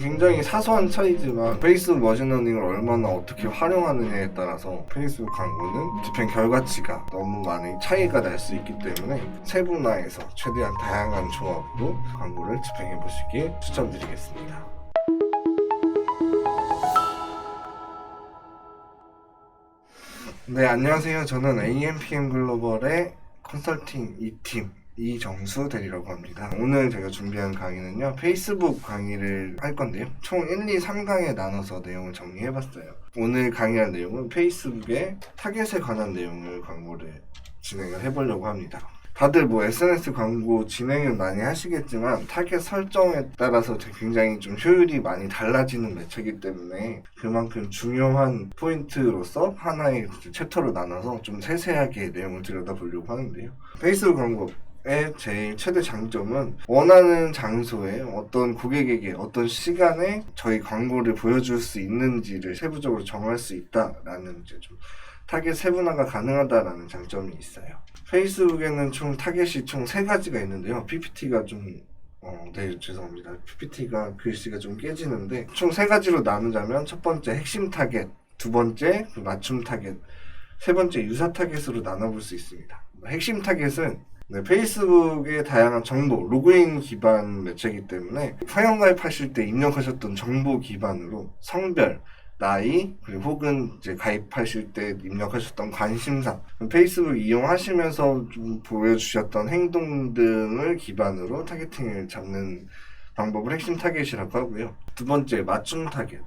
굉장히 사소한 차이지만 페이스북 머신러닝을 얼마나 어떻게 활용하느냐에 따라서 페이스북 광고는 집행 결과치가 너무 많이 차이가 날 수 있기 때문에 세분화해서 최대한 다양한 조합으로 광고를 집행해 보시길 추천드리겠습니다. 네, 안녕하세요. 저는 AMPM 글로벌의 컨설팅 2팀 이정수 대리라고 합니다. 오늘 제가 준비한 강의는요, 페이스북 강의를 할 건데요. 총 1, 2, 3강에 나눠서 내용을 정리해봤어요. 오늘 강의할 내용은 페이스북의 타겟에 관한 내용을 광고를 진행을 해보려고 합니다. 다들 SNS 광고 진행을 많이 하시겠지만 타겟 설정에 따라서 굉장히 좀 효율이 많이 달라지는 매체이기 때문에 그만큼 중요한 포인트로서 하나의 챕터로 나눠서 좀 세세하게 내용을 들여다보려고 하는데요. 페이스북 광고의 제일 최대 장점은 원하는 장소에 어떤 고객에게 어떤 시간에 저희 광고를 보여줄 수 있는지를 세부적으로 정할 수 있다라는 이제 좀 타겟 세분화가 가능하다라는 장점이 있어요. 페이스북에는 총 타겟이 총 3가지가 있는데요. PPT가 죄송합니다. PPT가 글씨가 좀 깨지는데 총 3가지로 나누자면 첫 번째 핵심 타겟, 두 번째 맞춤 타겟, 세 번째 유사 타겟으로 나눠볼 수 있습니다. 핵심 타겟은 페이스북의 다양한 정보, 로그인 기반 매체이기 때문에 회원가입하실 때 입력하셨던 정보 기반으로 성별, 나이, 그리고 혹은 이제 가입하실 때 입력하셨던 관심사, 페이스북 이용하시면서 좀 보여주셨던 행동 등을 기반으로 타겟팅을 잡는 방법을 핵심 타겟이라고 하고요. 두 번째, 맞춤 타겟.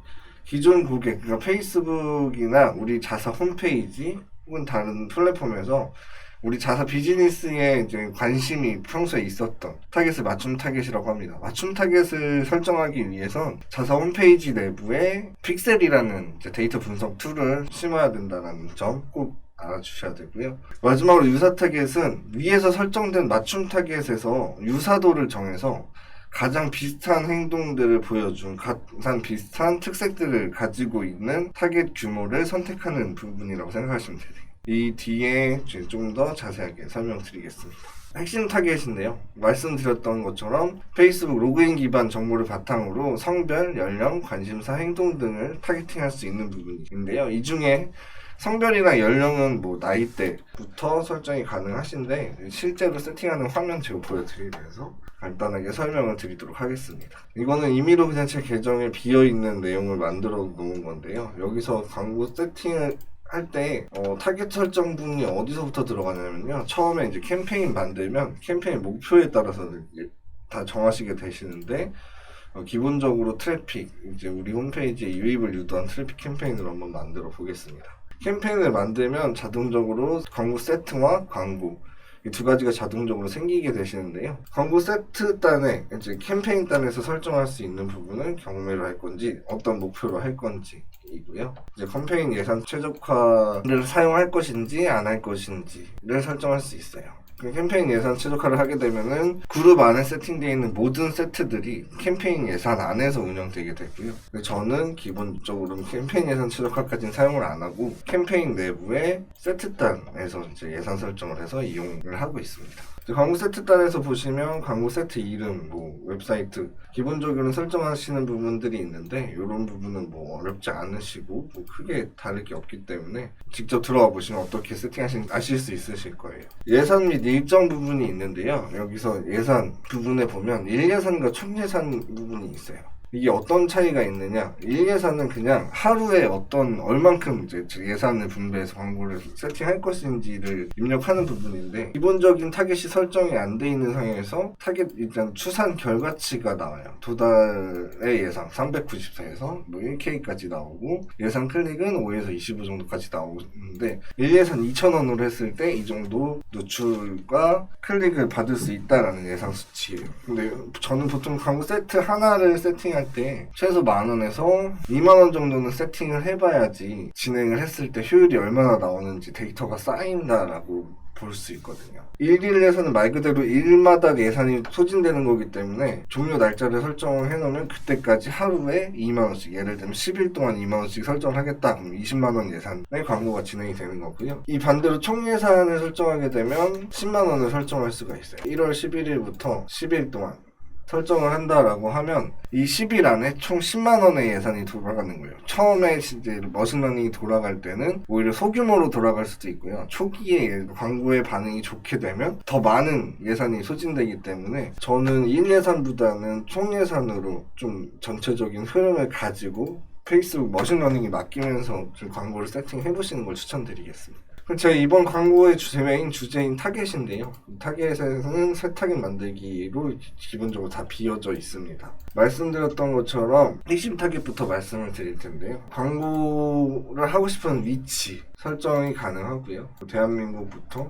기존 고객, 그러니까 페이스북이나 우리 자사 홈페이지 혹은 다른 플랫폼에서 우리 자사 비즈니스에 이제 관심이 평소에 있었던 타겟을 맞춤 타겟이라고 합니다. 맞춤 타겟을 설정하기 위해선 자사 홈페이지 내부에 픽셀이라는 이제 데이터 분석 툴을 심어야 된다는 점 꼭 알아주셔야 되고요. 마지막으로 유사 타겟은 위에서 설정된 맞춤 타겟에서 유사도를 정해서 가장 비슷한 행동들을 보여준 가장 비슷한 특색들을 가지고 있는 타겟 규모를 선택하는 부분이라고 생각하시면 돼요. 이 뒤에 좀 더 자세하게 설명드리겠습니다. 핵심 타겟인데요. 말씀드렸던 것처럼 페이스북 로그인 기반 정보를 바탕으로 성별, 연령, 관심사, 행동 등을 타겟팅할 수 있는 부분인데요. 이 중에 성별이나 연령은 나이대부터 설정이 가능하신데 실제로 세팅하는 화면 제가 보여드리면서 간단하게 설명을 드리도록 하겠습니다. 이거는 임의로 그냥 제 계정에 비어있는 내용을 만들어 놓은 건데요. 여기서 광고 세팅을 할 때 타겟 설정 부분이 어디서부터 들어가냐면요. 처음에 이제 캠페인 만들면 캠페인 목표에 따라서 다 정하시게 되시는데 기본적으로 트래픽, 이제 우리 홈페이지에 유입을 유도한 트래픽 캠페인을 한번 만들어 보겠습니다. 캠페인을 만들면 자동적으로 광고 세트와 광고 이 두 가지가 자동적으로 생기게 되시는데요. 광고 세트 단에 이제 캠페인 단에서 설정할 수 있는 부분은 경매로 할 건지 어떤 목표로 할 건지 이고요. 이제 캠페인 예산 최적화를 사용할 것인지 안 할 것인지를 설정할 수 있어요. 캠페인 예산 최적화를 하게 되면은 그룹 안에 세팅되어 있는 모든 세트들이 캠페인 예산 안에서 운영되게 되고요. 저는 기본적으로 캠페인 예산 최적화까지는 사용을 안 하고 캠페인 내부의 세트단에서 이제 예산 설정을 해서 이용을 하고 있습니다. 광고 세트단에서 보시면 광고 세트 이름, 웹사이트 기본적으로는 설정하시는 부분들이 있는데 이런 부분은 어렵지 않으시고 크게 다를 게 없기 때문에 직접 들어와 보시면 어떻게 세팅하시는지 아실 수 있으실 거예요. 예산 및 일정 부분이 있는데요. 여기서 예산 부분에 보면 일예산과 총예산 부분이 있어요. 이게 어떤 차이가 있느냐? 일예산은 그냥 하루에 얼만큼 이제 예산을 분배해서 광고를 세팅할 것인지를 입력하는 부분인데 기본적인 타겟이 설정이 안 돼 있는 상황에서 타겟 일단 추산 결과치가 나와요. 두 달의 예상 394에서 1K까지 나오고 예산 클릭은 5에서 25 정도까지 나오는데 일예산 2,000원으로 했을 때 이 정도 노출과 클릭을 받을 수 있다라는 예상 수치예요. 근데 저는 보통 광고 세트 하나를 세팅할 때 최소 10,000원에서 20,000원 정도는 세팅을 해봐야지 진행을 했을 때 효율이 얼마나 나오는지 데이터가 쌓인다라고 볼 수 있거든요. 일일에서는 말 그대로 일마다 예산이 소진되는 거기 때문에 종료 날짜를 설정을 해놓으면 그때까지 하루에 20,000원씩, 예를 들면 10일 동안 20,000원씩 설정을 하겠다 그럼 200,000원 예산의 광고가 진행이 되는 거고요. 이 반대로 총 예산을 설정하게 되면 100,000원을 설정할 수가 있어요. 1월 11일부터 10일 동안 설정을 한다라고 하면 이 10일 안에 총 10만 원의 예산이 돌아가는 거예요. 처음에 이제 머신러닝이 돌아갈 때는 오히려 소규모로 돌아갈 수도 있고요. 초기에 광고의 반응이 좋게 되면 더 많은 예산이 소진되기 때문에 저는 일 예산보다는 총 예산으로 좀 전체적인 흐름을 가지고 페이스북 머신러닝에 맡기면서 좀 광고를 세팅해보시는 걸 추천드리겠습니다. 제가 이번 광고의 메인 주제인 타겟인데요. 타겟에서는 새 타겟 만들기로 기본적으로 다 비어져 있습니다. 말씀드렸던 것처럼 핵심 타겟부터 말씀을 드릴 텐데요. 광고를 하고 싶은 위치 설정이 가능하고요. 대한민국부터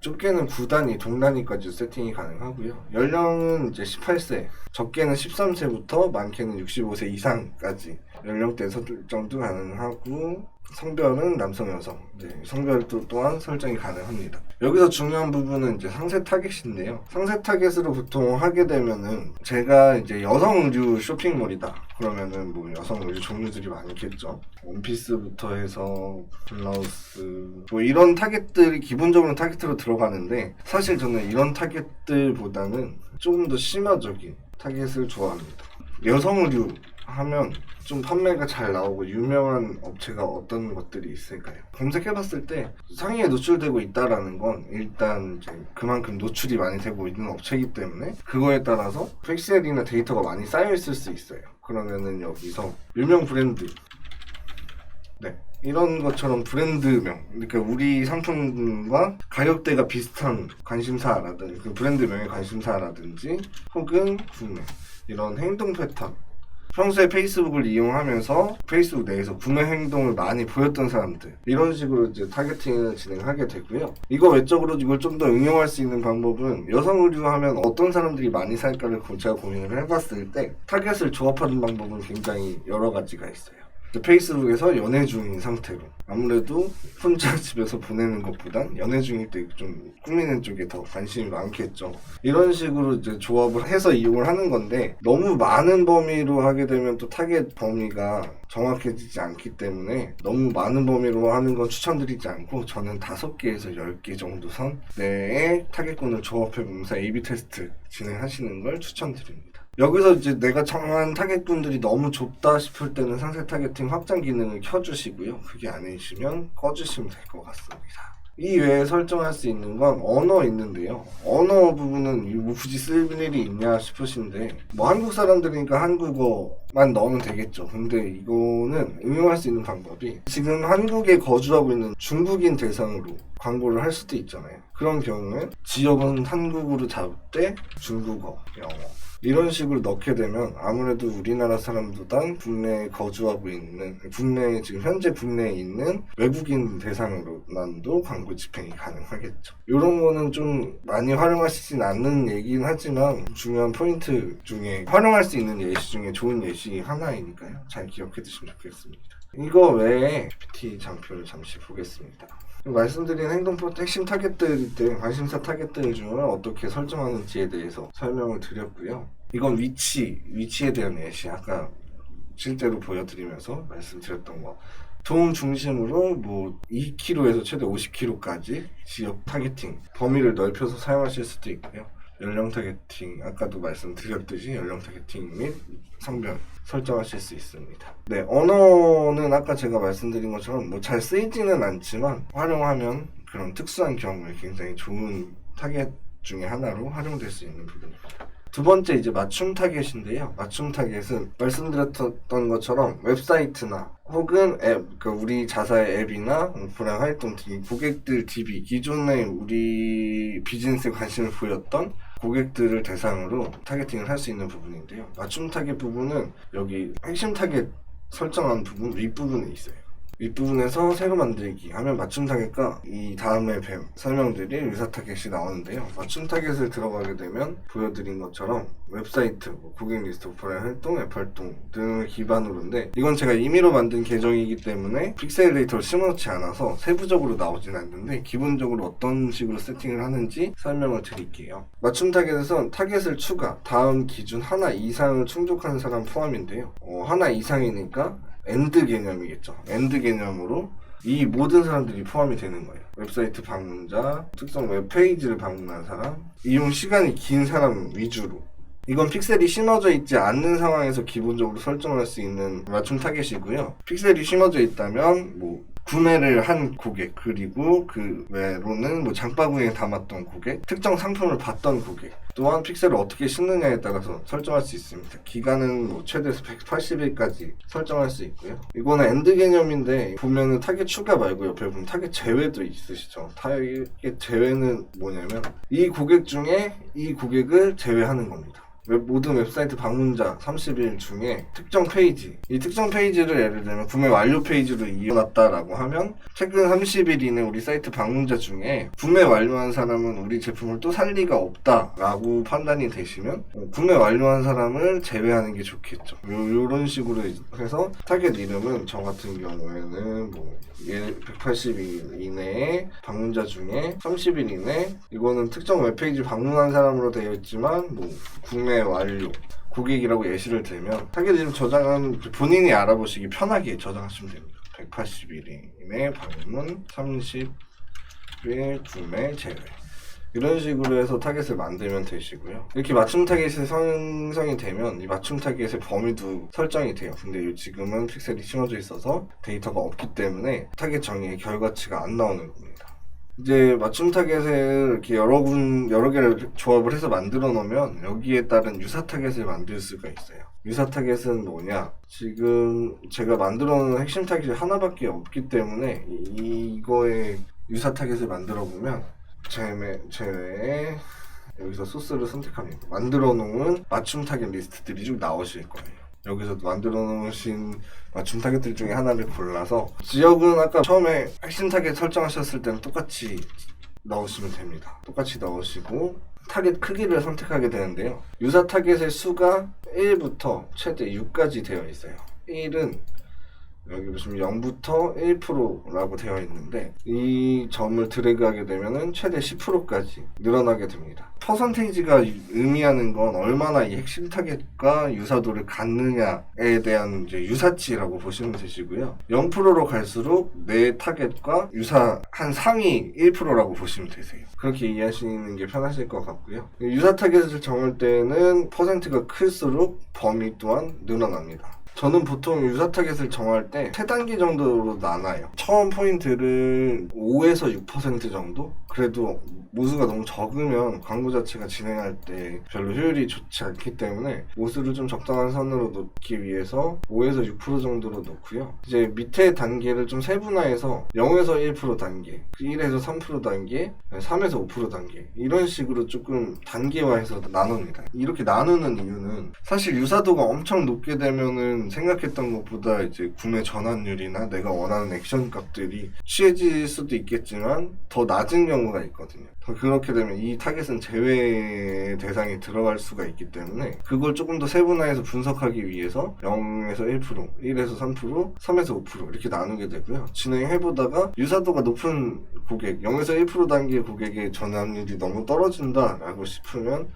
좁게는 9단위, 동단위까지 세팅이 가능하고요. 연령은 이제 18세, 적게는 13세부터 많게는 65세 이상까지 연령대 설정도 가능하고 성별은 남성, 여성, 성별도 또한 설정이 가능합니다. 여기서 중요한 부분은 이제 상세 타겟인데요. 상세 타겟으로 보통 하게 되면은 제가 이제 여성 의류 쇼핑몰이다. 그러면은 뭐 여성 의류 종류들이 많겠죠. 원피스부터 해서 블라우스 뭐 이런 타겟들이 기본적으로 타겟으로 들어가는데 사실 저는 이런 타겟들보다는 조금 더 심화적인 타겟을 좋아합니다. 여성 의류 하면 좀 판매가 잘 나오고 유명한 업체가 어떤 것들이 있을까요? 검색해봤을 때 상위에 노출되고 있다라는 건 일단 이제 그만큼 노출이 많이 되고 있는 업체이기 때문에 그거에 따라서 픽셀이나 데이터가 많이 쌓여 있을 수 있어요. 그러면은 여기서 유명 브랜드 이런 것처럼 브랜드명, 그러니까 우리 상품과 가격대가 비슷한 관심사라든지 그 브랜드명의 관심사라든지 혹은 구매 이런 행동 패턴 평소에 페이스북을 이용하면서 페이스북 내에서 구매 행동을 많이 보였던 사람들 이런 식으로 이제 타겟팅을 진행하게 되고요. 이거 외적으로 이걸 좀 더 응용할 수 있는 방법은 여성 의류 하면 어떤 사람들이 많이 살까를 제가 고민을 해봤을 때 타겟을 조합하는 방법은 굉장히 여러 가지가 있어요. 페이스북에서 연애 중인 상태로 아무래도 혼자 집에서 보내는 것보단 연애 중일 때 좀 꾸미는 쪽에 더 관심이 많겠죠. 이런 식으로 이제 조합을 해서 이용을 하는 건데 너무 많은 범위로 하게 되면 또 타겟 범위가 정확해지지 않기 때문에 너무 많은 범위로 하는 건 추천드리지 않고 저는 5개에서 10개 정도 선 내에 타겟군을 조합해보면서 A/B 테스트 진행하시는 걸 추천드립니다. 여기서 이제 내가 정한 타겟분들이 너무 좁다 싶을 때는 상세 타겟팅 확장 기능을 켜주시고요. 그게 아니시면 꺼주시면 될 것 같습니다. 이 외에 설정할 수 있는 건 언어 있는데요. 언어 부분은 뭐 굳이 쓸 일이 있냐 싶으신데 뭐 한국 사람들이니까 한국어만 넣으면 되겠죠. 근데 이거는 응용할 수 있는 방법이 지금 한국에 거주하고 있는 중국인 대상으로 광고를 할 수도 있잖아요. 그런 경우에 지역은 한국으로 잡되 중국어, 영어 이런 식으로 넣게 되면 아무래도 우리나라 사람보단 국내에 거주하고 있는 지금 현재 국내에 있는 외국인 대상으로만도 광고 집행이 가능하겠죠. 이런 거는 좀 많이 활용하시진 않는 얘기긴 하지만 중요한 포인트 중에 활용할 수 있는 예시 중에 좋은 예시 하나이니까요. 잘 기억해 두시면 좋겠습니다. 이거 외에 PPT 장표를 잠시 보겠습니다. 말씀드린 핵심 타겟들, 관심사 타겟들 중을 어떻게 설정하는지에 대해서 설명을 드렸고요. 이건 위치에 대한 예시, 아까 실제로 보여드리면서 말씀드렸던 거. 도움 중심으로 뭐 2km에서 최대 50km까지 지역 타겟팅, 범위를 넓혀서 사용하실 수도 있고요. 연령 타겟팅, 아까도 말씀드렸듯이 연령 타겟팅 및 성별 설정하실 수 있습니다. 네, 언어는 아까 제가 말씀드린 것처럼 뭐 잘 쓰이지는 않지만 활용하면 그런 특수한 경우에 굉장히 좋은 타겟 중에 하나로 활용될 수 있는 부분입니다. 두 번째 이제 맞춤 타겟인데요. 맞춤 타겟은 말씀드렸던 것처럼 웹사이트나 혹은 앱, 그러니까 우리 자사의 앱이나 브랜드 활동 등 고객들 DB, 기존에 우리 비즈니스에 관심을 보였던 고객들을 대상으로 타겟팅을 할 수 있는 부분인데요. 맞춤 타겟 부분은 여기 핵심 타겟 설정한 부분 윗부분에 있어요. 윗부분에서 새로 만들기 하면 맞춤 타겟과 이 다음에 뱀 설명드릴 의사 타겟이 나오는데요. 맞춤 타겟을 들어가게 되면 보여드린 것처럼 웹사이트, 고객 리스트, 브랜드 활동, 앱 활동 등을 기반으로인데 이건 제가 임의로 만든 계정이기 때문에 픽셀레이터를 심어놓지 않아서 세부적으로 나오진 않는데 기본적으로 어떤 식으로 세팅을 하는지 설명을 드릴게요. 맞춤 타겟에선 타겟을 추가, 다음 기준 하나 이상을 충족하는 사람 포함인데요. 하나 이상이니까 엔드 개념이겠죠. 엔드 개념으로 이 모든 사람들이 포함이 되는 거예요. 웹사이트 방문자, 특정 웹페이지를 방문한 사람, 이용 시간이 긴 사람 위주로 이건 픽셀이 심어져 있지 않는 상황에서 기본적으로 설정할 수 있는 맞춤 타겟이고요. 픽셀이 심어져 있다면 뭐 구매를 한 고객, 그리고 그 외로는 뭐 장바구니에 담았던 고객, 특정 상품을 봤던 고객, 또한 픽셀을 어떻게 심느냐에 따라서 설정할 수 있습니다. 기간은 뭐 최대에서 180일까지 설정할 수 있고요. 이거는 엔드 개념인데 보면은 타겟 추가 말고 옆에 보면 타겟 제외도 있으시죠. 타겟 제외는 뭐냐면 이 고객 중에 이 고객을 제외하는 겁니다. 모든 웹사이트 방문자 30일 중에 특정 페이지, 이 특정 페이지를 예를 들면 구매 완료 페이지로 이어놨다라고 하면 최근 30일 이내 우리 사이트 방문자 중에 구매 완료한 사람은 우리 제품을 또 살 리가 없다라고 판단이 되시면 구매 완료한 사람을 제외하는 게 좋겠죠. 요런 식으로 해서 타겟 이름은 저 같은 경우에는 뭐 180일 이내에 방문자 중에 30일 이내, 이거는 특정 웹페이지 방문한 사람으로 되어 있지만 뭐 구매 완료 고객이라고 예시를 들면 타겟 이름 저장은 본인이 알아보시기 편하게 저장하시면 됩니다. 180일 이내 방문, 30일 구매 제외, 이런 식으로 해서 타겟을 만들면 되시고요. 이렇게 맞춤 타겟이 생성이 되면 이 맞춤 타겟의 범위도 설정이 돼요. 근데 지금은 픽셀이 심어져 있어서 데이터가 없기 때문에 타겟 정의의 결과치가 안 나오는 겁니다. 이제 맞춤 타겟을 이렇게 여러 개를 조합을 해서 만들어 놓으면 여기에 따른 유사 타겟을 만들 수가 있어요. 유사 타겟은 뭐냐? 지금 제가 만들어 놓은 핵심 타겟이 하나밖에 없기 때문에 이거의 유사 타겟을 만들어 보면 제외에 여기서 소스를 선택합니다. 만들어 놓은 맞춤 타겟 리스트들이 쭉 나오실 거예요. 여기서 만들어 놓으신 맞춤 타겟들 중에 하나를 골라서 지역은 아까 처음에 핵심 타겟 설정하셨을 때는 똑같이 넣으시면 됩니다. 똑같이 넣으시고 타겟 크기를 선택하게 되는데요. 유사 타겟의 수가 1부터 최대 6까지 되어 있어요. 1은 여기 보시면 0부터 1%라고 되어 있는데 이 점을 드래그하게 되면은 최대 10%까지 늘어나게 됩니다. 퍼센테이지가 의미하는 건 얼마나 이 핵심 타겟과 유사도를 갖느냐에 대한 이제 유사치라고 보시면 되시고요. 0%로 갈수록 내 타겟과 유사한 상위 1%라고 보시면 되세요. 그렇게 이해하시는 게 편하실 것 같고요. 유사 타겟을 정할 때는 퍼센트가 클수록 범위 또한 늘어납니다. 저는 보통 유사 타겟을 정할 때 3단계 정도로 나눠요. 처음 포인트를 5에서 6% 정도? 그래도 모수가 너무 적으면 광고 자체가 진행할 때 별로 효율이 좋지 않기 때문에 모수를 좀 적당한 선으로 놓기 위해서 5에서 6% 정도로 놓고요. 이제 밑에 단계를 좀 세분화해서 0에서 1% 단계, 1에서 3% 단계, 3에서 5% 단계, 이런 식으로 조금 단계화해서 나눕니다. 이렇게 나누는 이유는 사실 유사도가 엄청 높게 되면은 생각했던 것보다 이제 구매 전환율이나 내가 원하는 액션 값들이 취해질 수도 있겠지만 더 낮은 경우가 있거든요. 그렇게 되면 이 타겟은 제외 대상에 들어갈 수가 있기 때문에 그걸 조금 더 세분화해서 분석하기 위해서 0에서 1%, 1에서 3%, 3에서 5% 이렇게 나누게 되고요. 진행해보다가 유사도가 높은 고객, 0에서 1% 단계 고객의 전환율이 너무 떨어진다라고 싶으면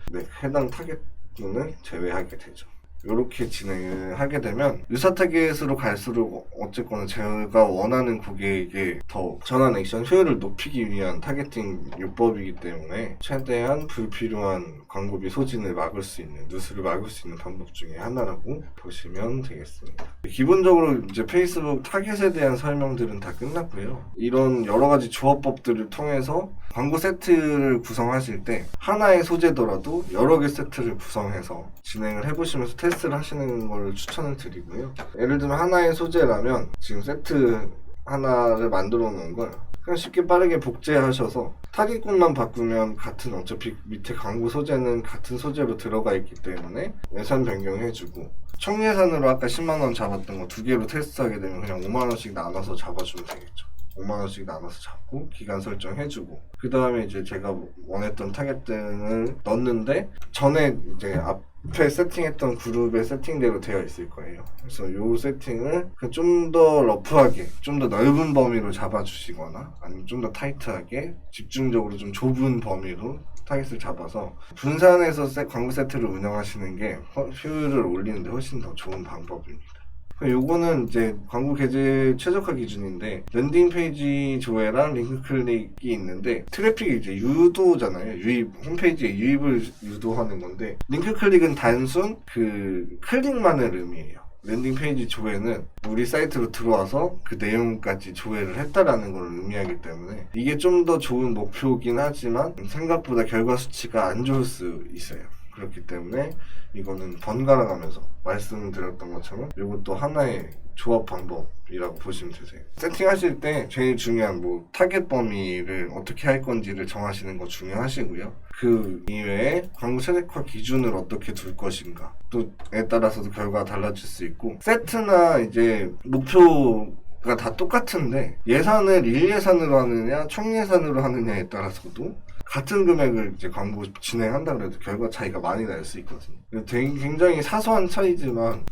해당 타겟군을 제외하게 되죠. 이렇게 진행을 하게 되면 유사 타겟으로 갈수록 어쨌거나 제가 원하는 고객에게 더 전환 액션 효율을 높이기 위한 타겟팅 요법이기 때문에 최대한 불필요한 광고비 소진을 막을 수 있는, 누수를 막을 수 있는 방법 중에 하나라고 보시면 되겠습니다. 기본적으로 이제 페이스북 타겟에 대한 설명들은 다 끝났고요. 이런 여러 가지 조합법들을 통해서 광고 세트를 구성하실 때 하나의 소재더라도 여러 개 세트를 구성해서 진행을 해보시면서 테스트를 하시는 걸 추천을 드리고요. 예를 들면 하나의 소재라면 지금 세트 하나를 만들어 놓은 걸 그냥 쉽게 빠르게 복제하셔서 타깃군만 바꾸면 같은, 어차피 밑에 광고 소재는 같은 소재로 들어가 있기 때문에 예산 변경해주고, 총 예산으로 아까 10만원 잡았던 거 2개로 테스트하게 되면 그냥 5만원씩 나눠서 잡아주면 되겠죠. 5만원씩 나눠서 잡고 기간 설정해주고, 그 다음에 이제 제가 원했던 타겟등을 넣는데 전에 이제 앞에 세팅했던 그룹의 세팅대로 되어 있을 거예요. 그래서 이 세팅을 좀 더 러프하게, 좀 더 넓은 범위로 잡아주시거나 아니면 좀 더 타이트하게 집중적으로 좀 좁은 범위로 타겟을 잡아서 분산해서 광고 세트를 운영하시는 게 효율을 올리는데 훨씬 더 좋은 방법입니다. 요거는 이제 광고 게재 최적화 기준인데, 랜딩 페이지 조회랑 링크 클릭이 있는데, 트래픽이 이제 유도잖아요. 홈페이지에 유입을 유도하는 건데, 링크 클릭은 단순 그 클릭만을 의미해요. 랜딩 페이지 조회는 우리 사이트로 들어와서 그 내용까지 조회를 했다라는 걸 의미하기 때문에 이게 좀 더 좋은 목표긴 하지만 생각보다 결과 수치가 안 좋을 수 있어요. 그렇기 때문에 이거는 번갈아 가면서 말씀드렸던 것처럼 이것도 하나의 조합 방법이라고 보시면 되세요. 세팅하실 때 제일 중요한 타겟 범위를 어떻게 할 건지를 정하시는 거 중요하시고요. 그 이외에 광고 최적화 기준을 어떻게 둘 것인가 또에 따라서도 결과가 달라질 수 있고, 세트나 이제 목표가 다 똑같은데 예산을 1예산으로 하느냐 총 예산으로 하느냐에 따라서도 같은 금액을 이제 광고 진행한다 그래도 결과 차이가 많이 날 수 있거든요. 굉장히 사소한 차이지만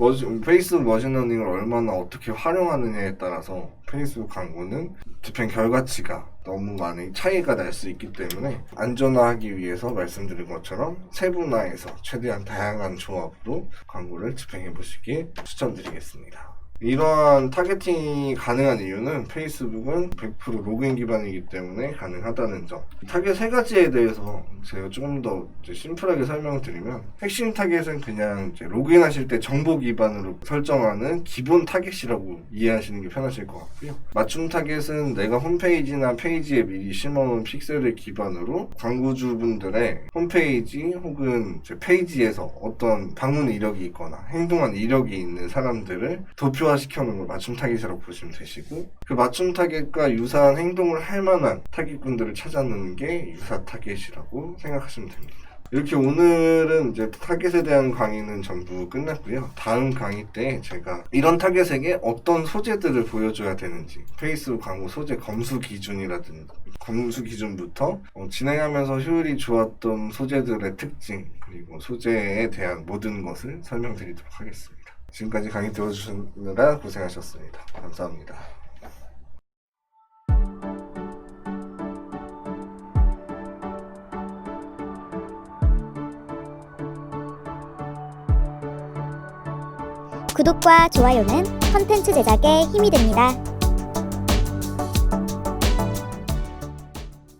페이스북 머신러닝을 얼마나 어떻게 활용하느냐에 따라서 페이스북 광고는 집행 결과치가 너무 많이 차이가 날 수 있기 때문에 안전화하기 위해서 말씀드린 것처럼 세분화해서 최대한 다양한 조합으로 광고를 집행해 보시길 추천드리겠습니다. 이러한 타겟팅이 가능한 이유는 페이스북은 100% 로그인 기반이기 때문에 가능하다는 점. 타겟 세 가지에 대해서 제가 조금 더 심플하게 설명을 드리면, 핵심 타겟은 그냥 이제 로그인하실 때 정보 기반으로 설정하는 기본 타겟이라고 이해하시는 게 편하실 것 같고요. 맞춤 타겟은 내가 홈페이지나 페이지에 미리 심어놓은 픽셀을 기반으로 광고주분들의 홈페이지 혹은 이제 페이지에서 어떤 방문 이력이 있거나 행동한 이력이 있는 사람들을 도표화시켜놓은 걸 맞춤 타겟이라고 보시면 되시고, 그 맞춤 타겟과 유사한 행동을 할 만한 타겟군들을 찾아내는 게 유사 타겟이라고 생각하시면 됩니다. 이렇게 오늘은 이제 타겟에 대한 강의는 전부 끝났고요. 다음 강의 때 제가 이런 타겟에게 어떤 소재들을 보여줘야 되는지, 페이스북 광고 소재 검수 기준이라든지 검수 기준부터 진행하면서 효율이 좋았던 소재들의 특징, 그리고 소재에 대한 모든 것을 설명드리도록 하겠습니다. 지금까지 강의 들어주시느라 고생하셨습니다. 감사합니다. 구독과 좋아요는 콘텐츠 제작에 힘이 됩니다.